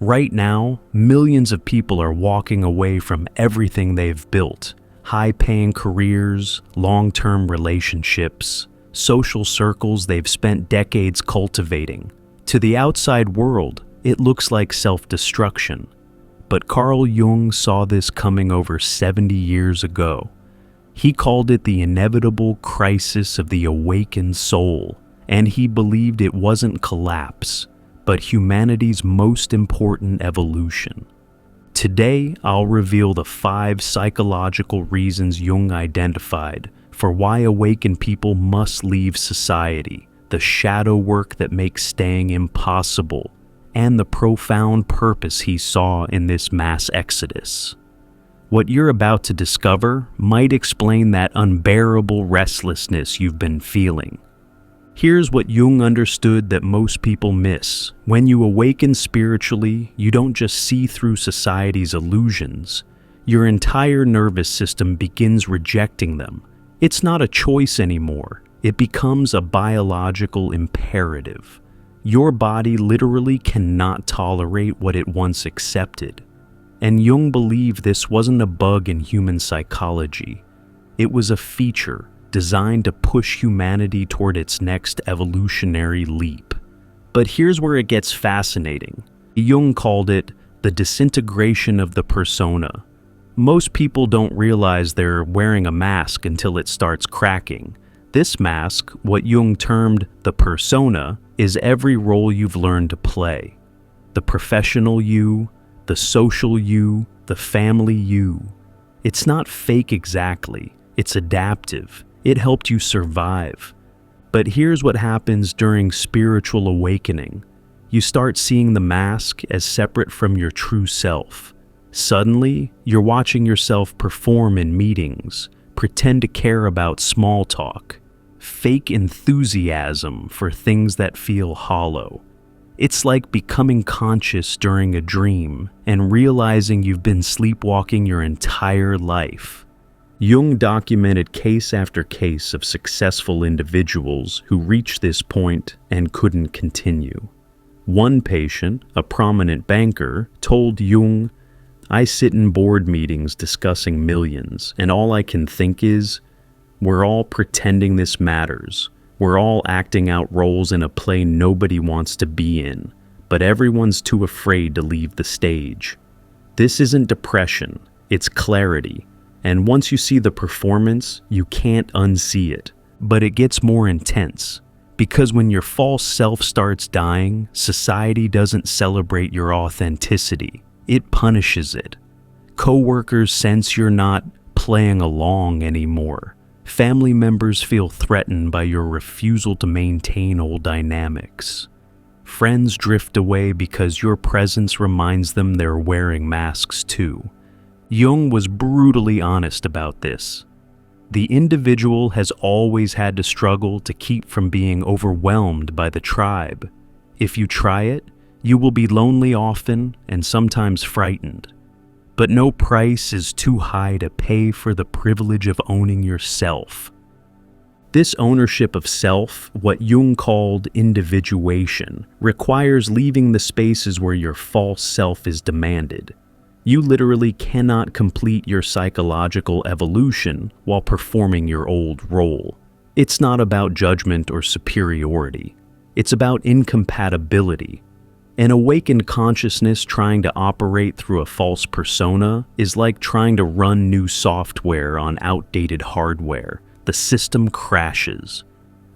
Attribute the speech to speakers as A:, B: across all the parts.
A: Right now, millions of people are walking away from everything they've built: high-paying careers, long-term relationships, social circles they've spent decades cultivating. To the outside world, it looks like self-destruction. But Carl Jung saw this coming over 70 years ago. He called it the inevitable crisis of the awakened soul, and he believed it wasn't collapse, but humanity's most important evolution. Today, I'll reveal the 5 psychological reasons Jung identified for why awakened people must leave society, the shadow work that makes staying impossible, and the profound purpose he saw in this mass exodus. What you're about to discover might explain that unbearable restlessness you've been feeling. Here's what Jung understood that most people miss. When you awaken spiritually, you don't just see through society's illusions. Your entire nervous system begins rejecting them. It's not a choice anymore. It becomes a biological imperative. Your body literally cannot tolerate what it once accepted. And Jung believed this wasn't a bug in human psychology. It was a feature designed to push humanity toward its next evolutionary leap. But here's where it gets fascinating. Jung called it the disintegration of the persona. Most people don't realize they're wearing a mask until it starts cracking. This mask, what Jung termed the persona, is every role you've learned to play. The professional you, the social you, the family you. It's not fake exactly, it's adaptive. It helped you survive. But here's what happens during spiritual awakening. You start seeing the mask as separate from your true self. Suddenly, you're watching yourself perform in meetings, pretend to care about small talk, fake enthusiasm for things that feel hollow. It's like becoming conscious during a dream and realizing you've been sleepwalking your entire life. Jung documented case after case of successful individuals who reached this point and couldn't continue. One patient, a prominent banker, told Jung, "I sit in board meetings discussing millions, and all I can think is, we're all pretending this matters. We're all acting out roles in a play nobody wants to be in, but everyone's too afraid to leave the stage." This isn't depression, it's clarity. And once you see the performance, you can't unsee it. But it gets more intense. Because when your false self starts dying, society doesn't celebrate your authenticity. It punishes it. Coworkers sense you're not playing along anymore. Family members feel threatened by your refusal to maintain old dynamics. Friends drift away because your presence reminds them they're wearing masks too. Jung was brutally honest about this. The individual has always had to struggle to keep from being overwhelmed by the tribe. If you try it, you will be lonely often and sometimes frightened. But no price is too high to pay for the privilege of owning yourself. This ownership of self, what Jung called individuation, requires leaving the spaces where your false self is demanded. You literally cannot complete your psychological evolution while performing your old role. It's not about judgment or superiority. It's about incompatibility. An awakened consciousness trying to operate through a false persona is like trying to run new software on outdated hardware. The system crashes.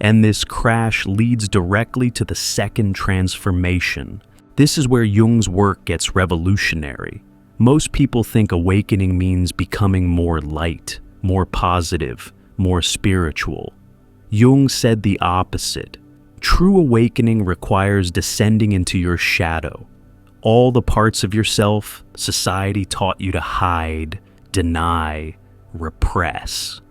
A: And this crash leads directly to the second transformation. This is where Jung's work gets revolutionary. Most people think awakening means becoming more light, more positive, more spiritual. Jung said the opposite. True awakening requires descending into your shadow. All the parts of yourself society taught you to hide, deny, repress.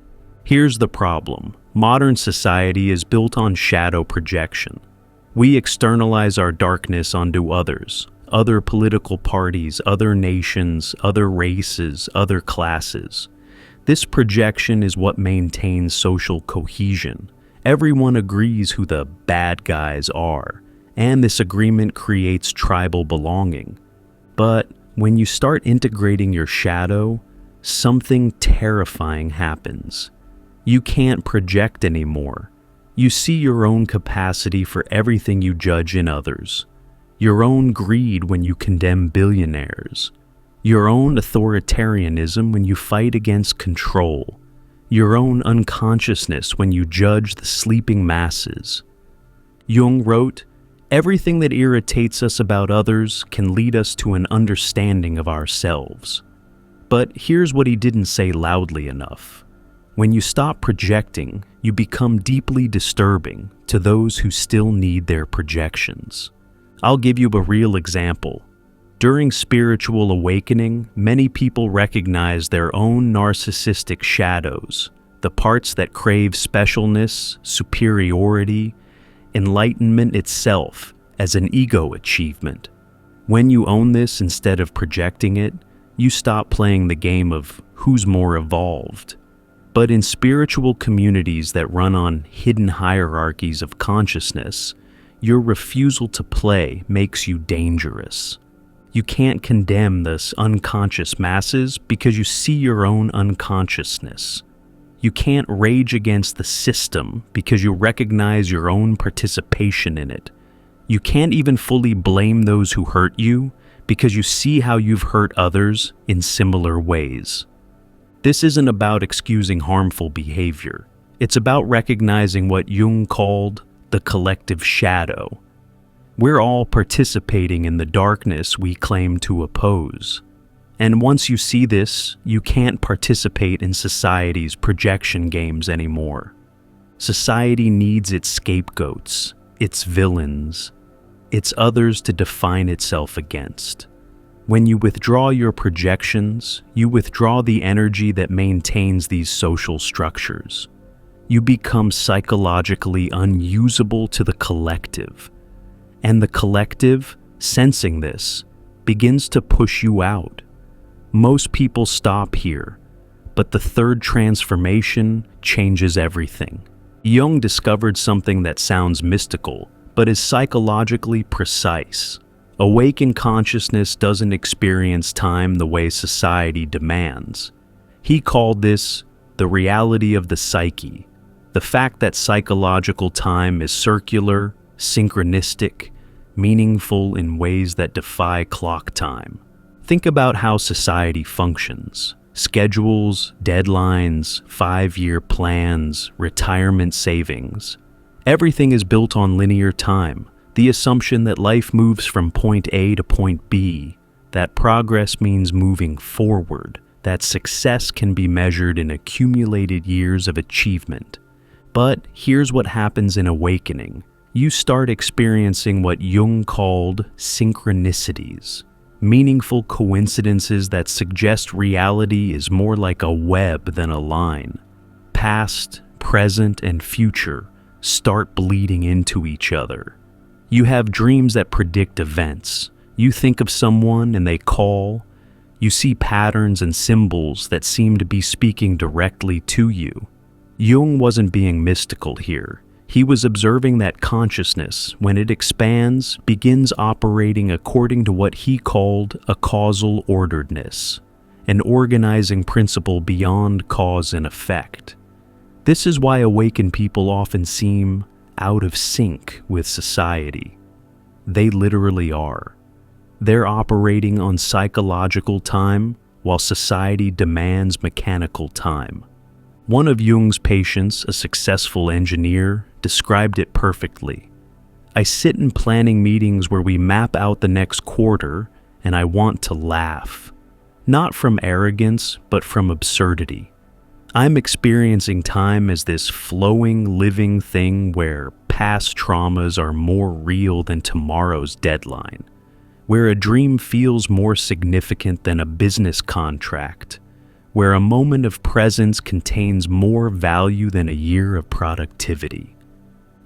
A: Here's the problem. Modern society is built on shadow projection. We externalize our darkness onto others. Other political parties, other nations, other races, other classes. This projection is what maintains social cohesion. Everyone agrees who the bad guys are, and this agreement creates tribal belonging. But when you start integrating your shadow, something terrifying happens. You can't project anymore. You see your own capacity for everything you judge in others, your own greed when you condemn billionaires, your own authoritarianism when you fight against control, your own unconsciousness when you judge the sleeping masses. Jung wrote, "Everything that irritates us about others can lead us to an understanding of ourselves." But here's what he didn't say loudly enough. When you stop projecting, you become deeply disturbing to those who still need their projections. I'll give you a real example. During spiritual awakening, many people recognize their own narcissistic shadows, the parts that crave specialness, superiority, enlightenment itself, as an ego achievement. When you own this instead of projecting it, you stop playing the game of who's more evolved. But in spiritual communities that run on hidden hierarchies of consciousness, your refusal to play makes you dangerous. You can't condemn this unconscious masses because you see your own unconsciousness. You can't rage against the system because you recognize your own participation in it. You can't even fully blame those who hurt you because you see how you've hurt others in similar ways. This isn't about excusing harmful behavior. It's about recognizing what Jung called the collective shadow. We're all participating in the darkness we claim to oppose. And once you see this, you can't participate in society's projection games anymore. Society needs its scapegoats, its villains, its others to define itself against. When you withdraw your projections, you withdraw the energy that maintains these social structures. You become psychologically unusable to the collective. And the collective, sensing this, begins to push you out. Most people stop here, but the third transformation changes everything. Jung discovered something that sounds mystical, but is psychologically precise. Awakened consciousness doesn't experience time the way society demands. He called this the reality of the psyche, the fact that psychological time is circular, synchronistic, meaningful in ways that defy clock time. Think about how society functions. Schedules, deadlines, 5-year plans, retirement savings. Everything is built on linear time. The assumption that life moves from point A to point B, that progress means moving forward, that success can be measured in accumulated years of achievement. But here's what happens in awakening. You start experiencing what Jung called synchronicities, meaningful coincidences that suggest reality is more like a web than a line. Past, present, and future start bleeding into each other. You have dreams that predict events. You think of someone and they call. You see patterns and symbols that seem to be speaking directly to you. Jung wasn't being mystical here. He was observing that consciousness, when it expands, begins operating according to what he called a causal orderedness, an organizing principle beyond cause and effect. This is why awakened people often seem out of sync with society. They literally are. They're operating on psychological time while society demands mechanical time. One of Jung's patients, a successful engineer, described it perfectly. I sit in planning meetings where we map out the next quarter and I want to laugh. Not from arrogance, but from absurdity. I'm experiencing time as this flowing, living thing where past traumas are more real than tomorrow's deadline, where a dream feels more significant than a business contract, where a moment of presence contains more value than a year of productivity.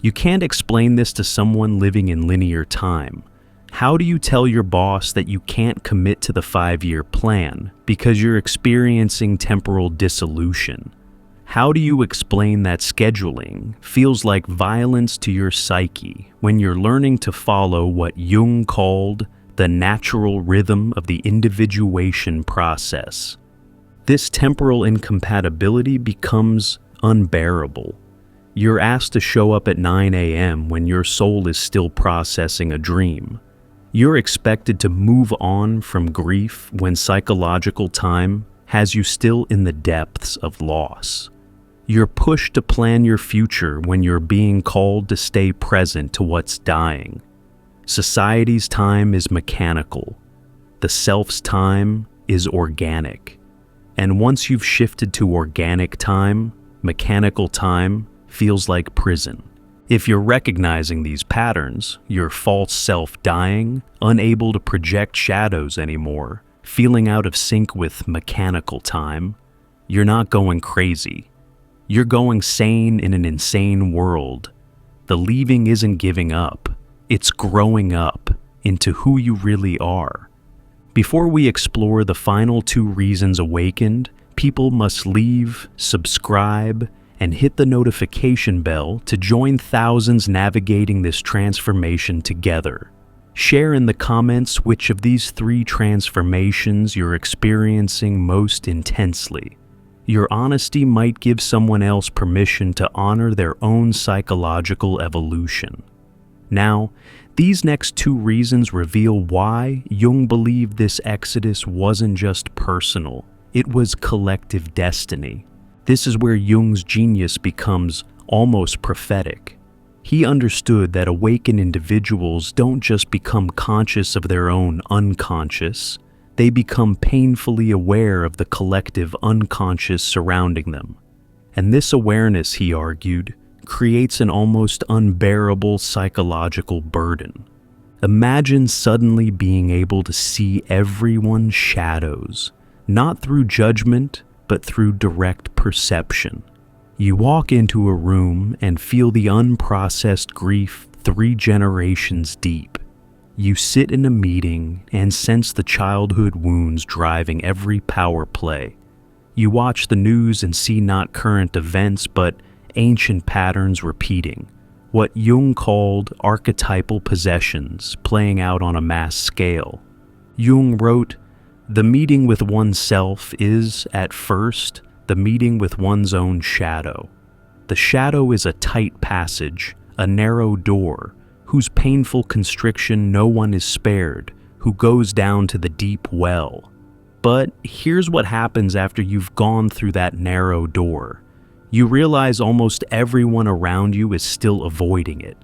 A: You can't explain this to someone living in linear time. How do you tell your boss that you can't commit to the 5-year plan because you're experiencing temporal dissolution? How do you explain that scheduling feels like violence to your psyche when you're learning to follow what Jung called the natural rhythm of the individuation process. This temporal incompatibility becomes unbearable. You're asked to show up at 9 a.m. when your soul is still processing a dream. You're expected to move on from grief when psychological time has you still in the depths of loss. You're pushed to plan your future when you're being called to stay present to what's dying. Society's time is mechanical. The self's time is organic. And once you've shifted to organic time, mechanical time feels like prison. If you're recognizing these patterns, your false self dying, unable to project shadows anymore, feeling out of sync with mechanical time, you're not going crazy. You're going sane in an insane world. The leaving isn't giving up, it's growing up into who you really are. Before we explore the final 2 reasons awakened, people must leave, subscribe, and hit the notification bell to join thousands navigating this transformation together. Share in the comments which of these 3 transformations you're experiencing most intensely. Your honesty might give someone else permission to honor their own psychological evolution. Now, these next 2 reasons reveal why Jung believed this exodus wasn't just personal, it was collective destiny. This is where Jung's genius becomes almost prophetic. He understood that awakened individuals don't just become conscious of their own unconscious, they become painfully aware of the collective unconscious surrounding them. And this awareness, he argued, creates an almost unbearable psychological burden. Imagine suddenly being able to see everyone's shadows, not through judgment, but through direct perception. You walk into a room and feel the unprocessed grief 3 generations deep. You sit in a meeting and sense the childhood wounds driving every power play. You watch the news and see not current events, but ancient patterns repeating, what Jung called archetypal possessions playing out on a mass scale. Jung wrote, "The meeting with oneself is, at first, the meeting with one's own shadow. The shadow is a tight passage, a narrow door, whose painful constriction no one is spared, who goes down to the deep well. But here's what happens after you've gone through that narrow door. You realize almost everyone around you is still avoiding it.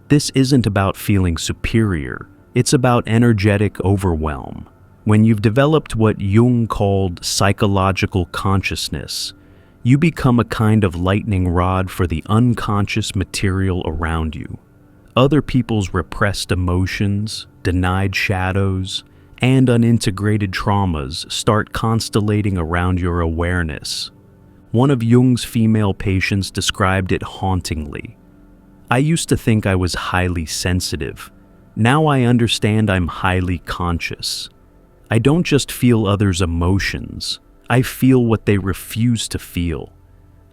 A: This isn't about feeling superior, it's about energetic overwhelm. When you've developed what Jung called psychological consciousness, you become a kind of lightning rod for the unconscious material around you. Other people's repressed emotions, denied shadows, and unintegrated traumas start constellating around your awareness. One of Jung's female patients described it hauntingly. "I used to think I was highly sensitive. Now I understand I'm highly conscious. I don't just feel others' emotions, I feel what they refuse to feel.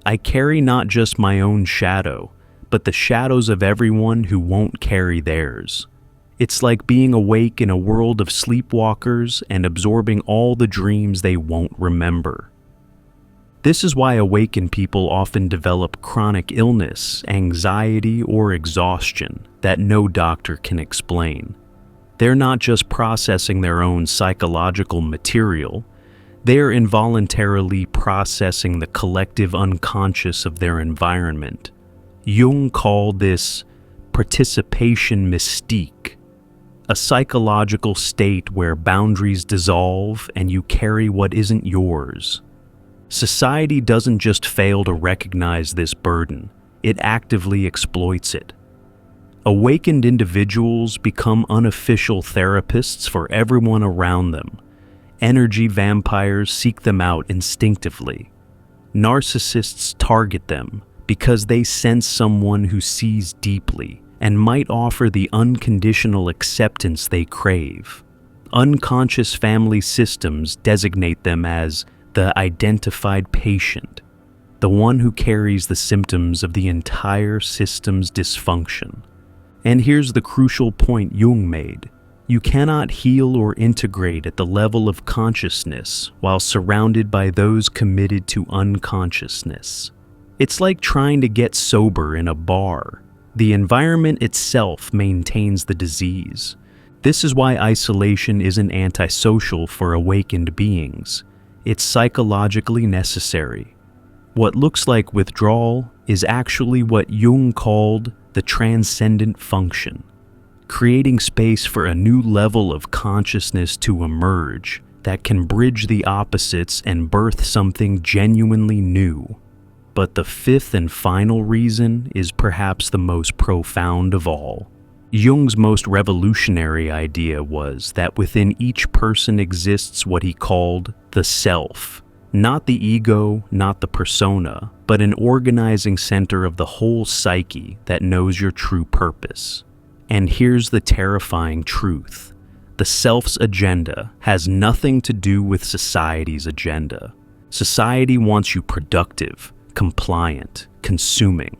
A: I carry not just my own shadow, but the shadows of everyone who won't carry theirs. It's like being awake in a world of sleepwalkers and absorbing all the dreams they won't remember." This is why awakened people often develop chronic illness, anxiety, or exhaustion that no doctor can explain. They're not just processing their own psychological material, they're involuntarily processing the collective unconscious of their environment. Jung called this participation mystique, a psychological state where boundaries dissolve and you carry what isn't yours. Society doesn't just fail to recognize this burden, it actively exploits it. Awakened individuals become unofficial therapists for everyone around them. Energy vampires seek them out instinctively. Narcissists target them because they sense someone who sees deeply and might offer the unconditional acceptance they crave. Unconscious family systems designate them as the identified patient, the one who carries the symptoms of the entire system's dysfunction. And here's the crucial point Jung made. You cannot heal or integrate at the level of consciousness while surrounded by those committed to unconsciousness. It's like trying to get sober in a bar. The environment itself maintains the disease. This is why isolation isn't antisocial for awakened beings. It's psychologically necessary. What looks like withdrawal is actually what Jung called the transcendent function, creating space for a new level of consciousness to emerge that can bridge the opposites and birth something genuinely new. But the fifth and final reason is perhaps the most profound of all. Jung's most revolutionary idea was that within each person exists what he called the self. Not the ego, not the persona, but an organizing center of the whole psyche that knows your true purpose. And here's the terrifying truth. The self's agenda has nothing to do with society's agenda. Society wants you productive, compliant, consuming.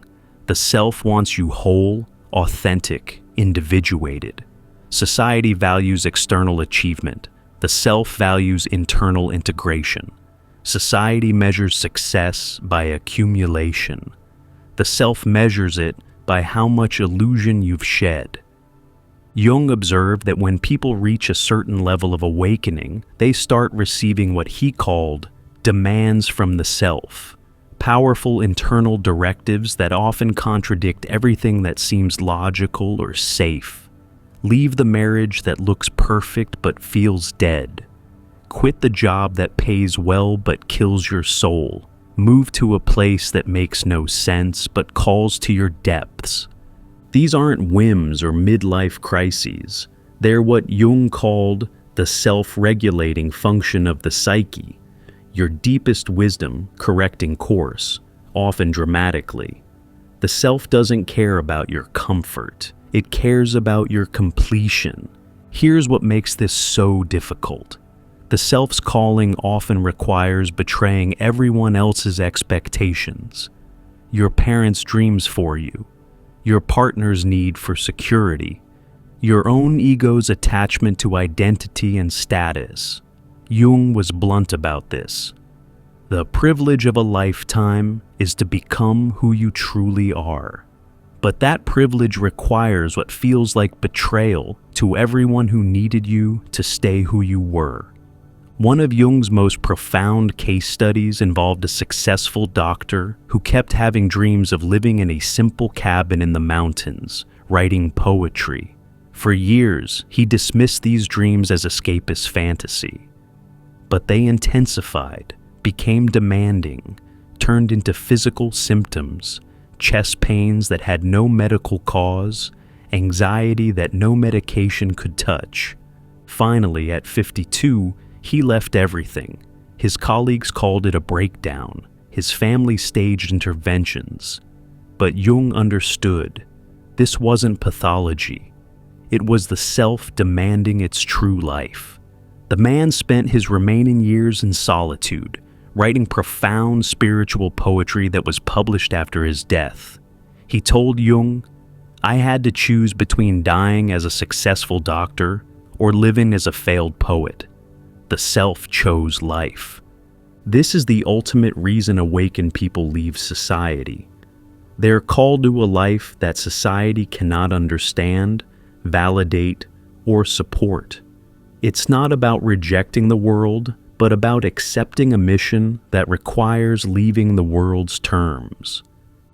A: The self wants you whole, authentic, individuated. Society values external achievement. The self values internal integration. Society measures success by accumulation. The self measures it by how much illusion you've shed. Jung observed that when people reach a certain level of awakening, they start receiving what he called demands from the self, powerful internal directives that often contradict everything that seems logical or safe. Leave the marriage that looks perfect but feels dead. Quit the job that pays well but kills your soul. Move to a place that makes no sense but calls to your depths. These aren't whims or midlife crises. They're what Jung called the self-regulating function of the psyche, your deepest wisdom correcting course, often dramatically. The self doesn't care about your comfort. It cares about your completion. Here's what makes this so difficult. The self's calling often requires betraying everyone else's expectations, your parents' dreams for you, your partner's need for security, your own ego's attachment to identity and status. Jung was blunt about this. The privilege of a lifetime is to become who you truly are. But that privilege requires what feels like betrayal to everyone who needed you to stay who you were. One of Jung's most profound case studies involved a successful doctor who kept having dreams of living in a simple cabin in the mountains, writing poetry. For years, he dismissed these dreams as escapist fantasy. But they intensified, became demanding, turned into physical symptoms, chest pains that had no medical cause, anxiety that no medication could touch. Finally, at 52, he left everything. His colleagues called it a breakdown. His family staged interventions. But Jung understood. This wasn't pathology. It was the self demanding its true life. The man spent his remaining years in solitude, writing profound spiritual poetry that was published after his death. He told Jung, "I had to choose between dying as a successful doctor or living as a failed poet. The self chose life." This is the ultimate reason awakened people leave society. They're called to a life that society cannot understand, validate, or support. It's not about rejecting the world, but about accepting a mission that requires leaving the world's terms.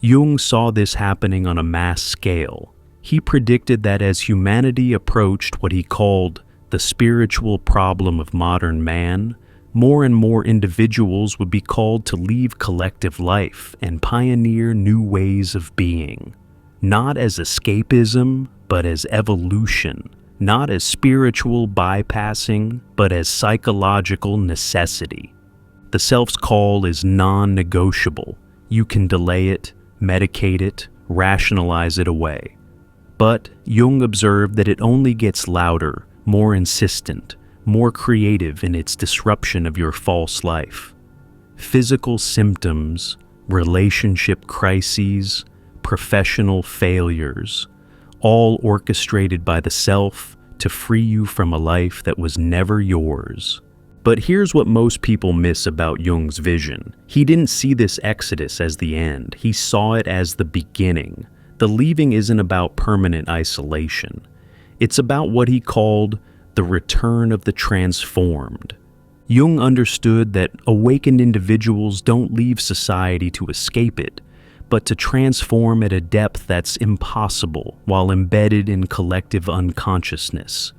A: Jung saw this happening on a mass scale. He predicted that as humanity approached what he called the spiritual problem of modern man, more and more individuals would be called to leave collective life and pioneer new ways of being. Not as escapism, but as evolution. Not as spiritual bypassing, but as psychological necessity. The self's call is non-negotiable. You can delay it, medicate it, rationalize it away. But Jung observed that it only gets louder, more insistent, more creative in its disruption of your false life. Physical symptoms, relationship crises, professional failures, all orchestrated by the self to free you from a life that was never yours. But here's what most people miss about Jung's vision. He didn't see this exodus as the end. He saw it as the beginning. The leaving isn't about permanent isolation. It's about what he called the return of the transformed. Jung understood that awakened individuals don't leave society to escape it, but to transform at a depth that's impossible while embedded in collective unconsciousness.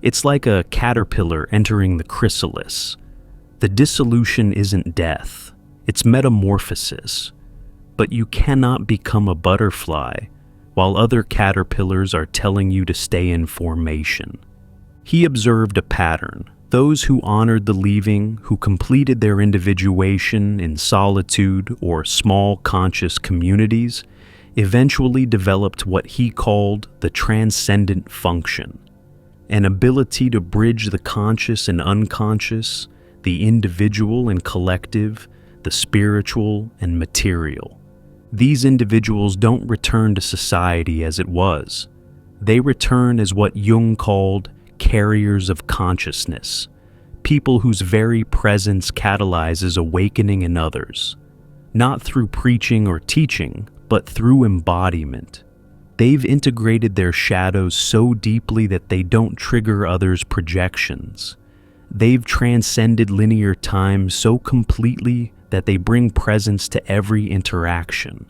A: It's like a caterpillar entering the chrysalis. The dissolution isn't death, it's metamorphosis. But you cannot become a butterfly while other caterpillars are telling you to stay in formation. He observed a pattern. Those who honored the leaving, who completed their individuation in solitude or small conscious communities, eventually developed what he called the transcendent function, an ability to bridge the conscious and unconscious, the individual and collective, the spiritual and material. These individuals don't return to society as it was. They return as what Jung called carriers of consciousness, people whose very presence catalyzes awakening in others, not through preaching or teaching, but through embodiment. They've integrated their shadows so deeply that they don't trigger others' projections. They've transcended linear time so completely that they bring presence to every interaction.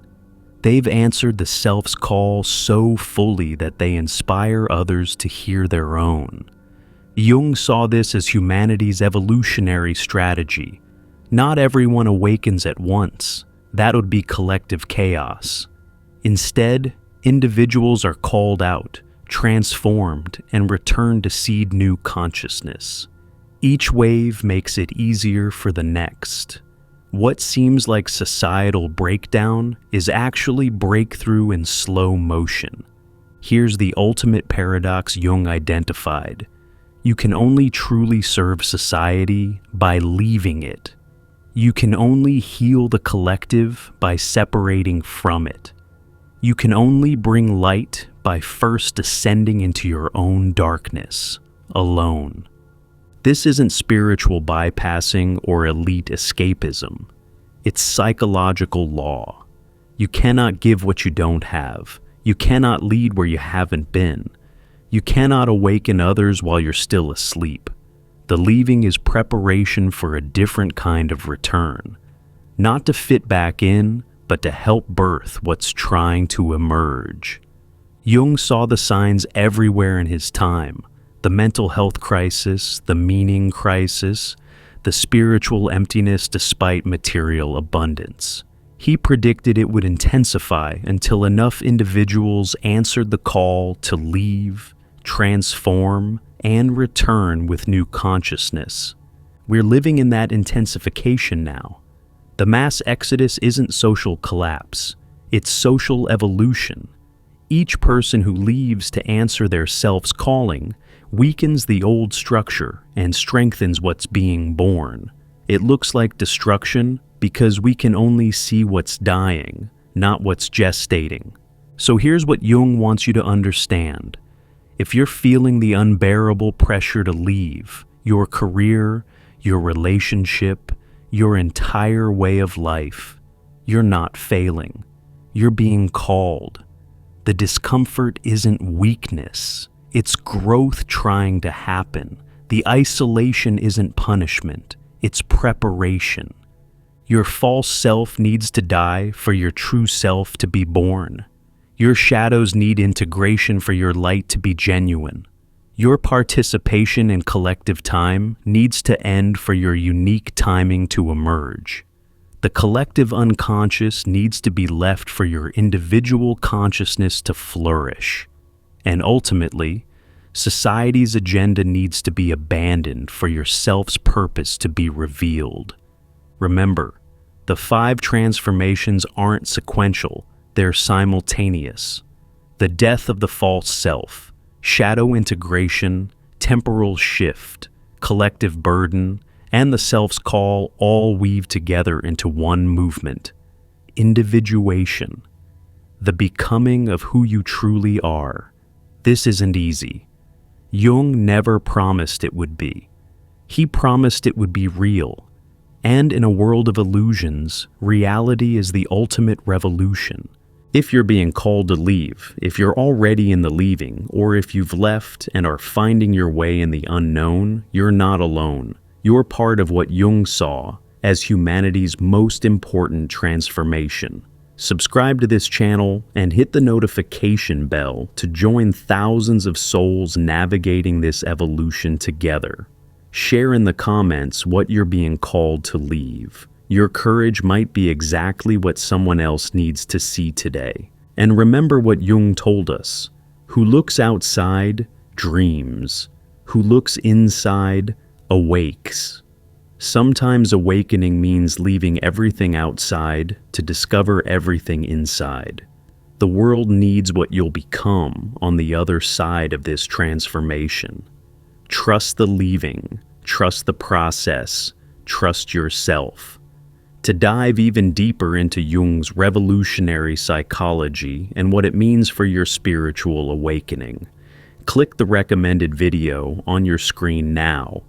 A: They've answered the self's call so fully that they inspire others to hear their own. Jung saw this as humanity's evolutionary strategy. Not everyone awakens at once. That would be collective chaos. Instead, individuals are called out, transformed, and return to seed new consciousness. Each wave makes it easier for the next. What seems like societal breakdown is actually breakthrough in slow motion. Here's the ultimate paradox Jung identified. You can only truly serve society by leaving it. You can only heal the collective by separating from it. You can only bring light by first descending into your own darkness, alone. This isn't spiritual bypassing or elite escapism. It's psychological law. You cannot give what you don't have. You cannot lead where you haven't been. You cannot awaken others while you're still asleep. The leaving is preparation for a different kind of return. Not to fit back in, but to help birth what's trying to emerge. Jung saw the signs everywhere in his time. The mental health crisis, the meaning crisis, the spiritual emptiness despite material abundance. He predicted it would intensify until enough individuals answered the call to leave, transform, and return with new consciousness. We're living in that intensification now. The mass exodus isn't social collapse, it's social evolution. Each person who leaves to answer their self's calling weakens the old structure and strengthens what's being born. It looks like destruction because we can only see what's dying, not what's gestating. So here's what Jung wants you to understand. If you're feeling the unbearable pressure to leave, your career, your relationship, your entire way of life, you're not failing. You're being called. The discomfort isn't weakness. It's growth trying to happen. The isolation isn't punishment. It's preparation. Your false self needs to die for your true self to be born. Your shadows need integration for your light to be genuine. Your participation in collective time needs to end for your unique timing to emerge. The collective unconscious needs to be left for your individual consciousness to flourish. And ultimately, society's agenda needs to be abandoned for your self's purpose to be revealed. Remember, the 5 transformations aren't sequential, they're simultaneous. The death of the false self, shadow integration, temporal shift, collective burden, and the self's call all weave together into one movement. Individuation. The becoming of who you truly are. This isn't easy. Jung never promised it would be. He promised it would be real. And in a world of illusions, reality is the ultimate revolution. If you're being called to leave, if you're already in the leaving, or if you've left and are finding your way in the unknown, you're not alone. You're part of what Jung saw as humanity's most important transformation. Subscribe to this channel and hit the notification bell to join thousands of souls navigating this evolution together. Share in the comments what you're being called to leave. Your courage might be exactly what someone else needs to see today. And remember what Jung told us: who looks outside dreams, who looks inside awakes. Sometimes awakening means leaving everything outside to discover everything inside. The world needs what you'll become on the other side of this transformation. Trust the leaving, trust the process, trust yourself. To dive even deeper into Jung's revolutionary psychology and what it means for your spiritual awakening, click the recommended video on your screen now